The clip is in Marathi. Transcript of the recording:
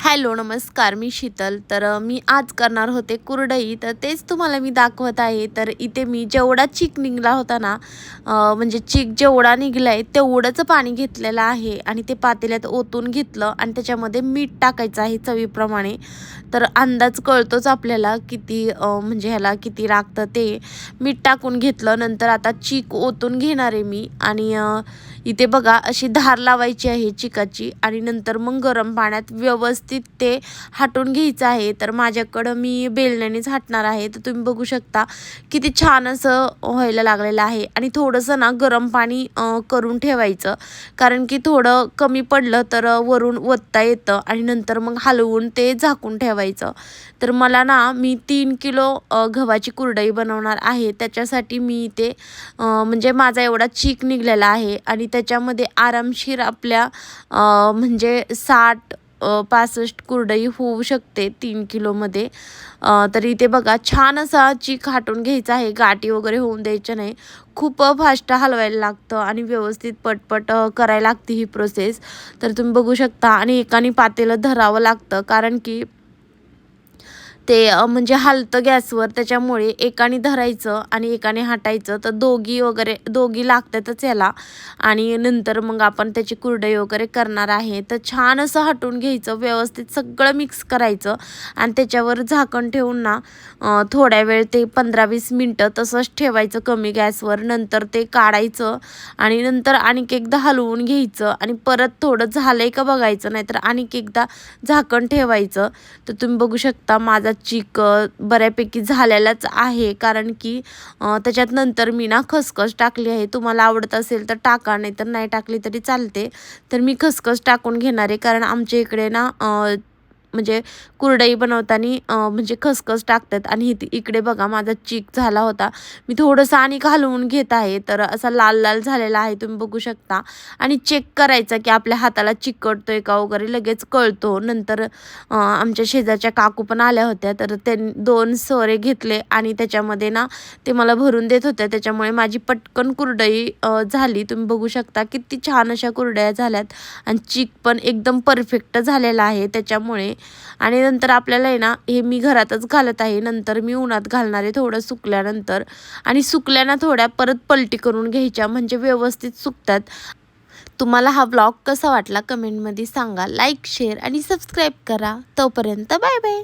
हॅलो नमस्कार, मी शीतल. तर मी आज करणार होते कुरडई, तर तेच तुम्हाला मी दाखवत आहे. तर इथे मी जेवढा चीक निघला होता ना, म्हणजे चीक जेवढा निघला आहे तेवढंच पाणी घेतलेलं आहे आणि ते पातेल्यात ओतून घेतलं आणि त्याच्यामध्ये मीठ टाकायचं आहे चवीप्रमाणे. तर अंदाज कळतोच आपल्याला किती म्हणजे ह्याला किती लागतं ते. मीठ टाकून घेतलं. नंतर आता चीक ओतून घेणार आहे मी आणि इथे बघा अशी धार लावायची आहे चिकाची आणि नंतर मग गरम पाण्यात व्यवस्थित ते हाटून घ्यायचं आहे. तर माझ्याकडं मी बेलण्यानेच हाटणार आहे. तर तुम्ही बघू शकता किती छान असं व्हायला लागलेलं आहे आणि थोडंसं ना गरम पाणी करून ठेवायचं, कारण की थोडं कमी पडलं तर वरून ओतता येतं आणि नंतर मग हलवून ते झाकून ठेवायचं. तर मला ना मी 3 किलो गव्हाची कुरडई बनवणार आहे. त्याच्यासाठी मी ते म्हणजे माझा एवढा चीक निघलेला आहे आणि त्याच्यामध्ये आरामशीर आपल्या म्हणजे 65 कुरडई होऊ शकते 3 किलोमध्ये. तर इथे बघा छान असा चीक हाटून घ्यायचा आहे, गाठी वगैरे होऊन द्यायच्या नाही. खूप फास्ट हलवायला लागतं आणि व्यवस्थित पटपट करायला लागते ही प्रोसेस. तर तुम्ही बघू शकता आणि एकाने पातेलं धरावं लागतं, कारण की ते म्हणजे हलतं गॅसवर, त्याच्यामुळे एकाने धरायचं आणि एकाने हटायचं. तर दोघी लागतातच याला आणि नंतर मग आपण त्याची कुरडई वगैरे करणार आहे. तर छान असं हटून घ्यायचं, व्यवस्थित सगळं मिक्स करायचं आणि त्याच्यावर झाकण ठेवून ना थोड्या वेळ ते 15-20 मिनटं तसंच ठेवायचं कमी गॅसवर. नंतर ते काढायचं आणि नंतर आणखी एकदा हलवून घ्यायचं आणि परत थोडं झालंय का बघायचं, नाहीतर आणखी एकदा झाकण ठेवायचं. तर तुम्ही बघू शकता माझा चीक बऱ्यापैकी झालेलाच आहे, कारण की त्याच्यात नंतर मी ना खसखस टाकली आहे. तुम्हाला आवडत असेल तर टाका, नाही तर नाही टाकली तरी चालते. तर मी खसखस टाकून घेणार आहे, कारण आमच्या इकडे ना म्हणजे कुरडई बनवताना म्हणजे खसखस टाकतात. आणि इकडे बघा माझा चीक झाला होता, मी थोडंसं आणि घालवून घेत आहे. तर असा लाल लाल झालेला आहे, तुम्ही बघू शकता. आणि चेक करायचं की आपल्या हाताला चिकटतोय का वगैरे, लगेच कळतो. नंतर आमच्या शेजारच्या काकू पण आल्या होत्या, तर त्यांनी 2 सोरे घेतले आणि त्याच्यामध्ये ना ते मला भरून देत होत्या. त्याच्यामुळे माझी पटकन कुरडई झाली. तुम्ही बघू शकता किती छान अशा कुरडया झाल्यात आणि चीक पण एकदम परफेक्ट झालेला आहे त्याच्यामुळे. आणि नंतर आपल्याला आहे ना, हे मी घरातच घालत आहे, नंतर मी उन्हात घालणार आहे थोडं सुकल्यानंतर. आणि सुकल्यानं थोड्या परत पलटी करून घ्यायच्या, म्हणजे व्यवस्थित सुकतात. तुम्हाला हा व्लॉग कसा वाटला कमेंटमध्ये सांगा. लाईक, शेअर आणि सबस्क्राईब करा. तोपर्यंत बाय बाय.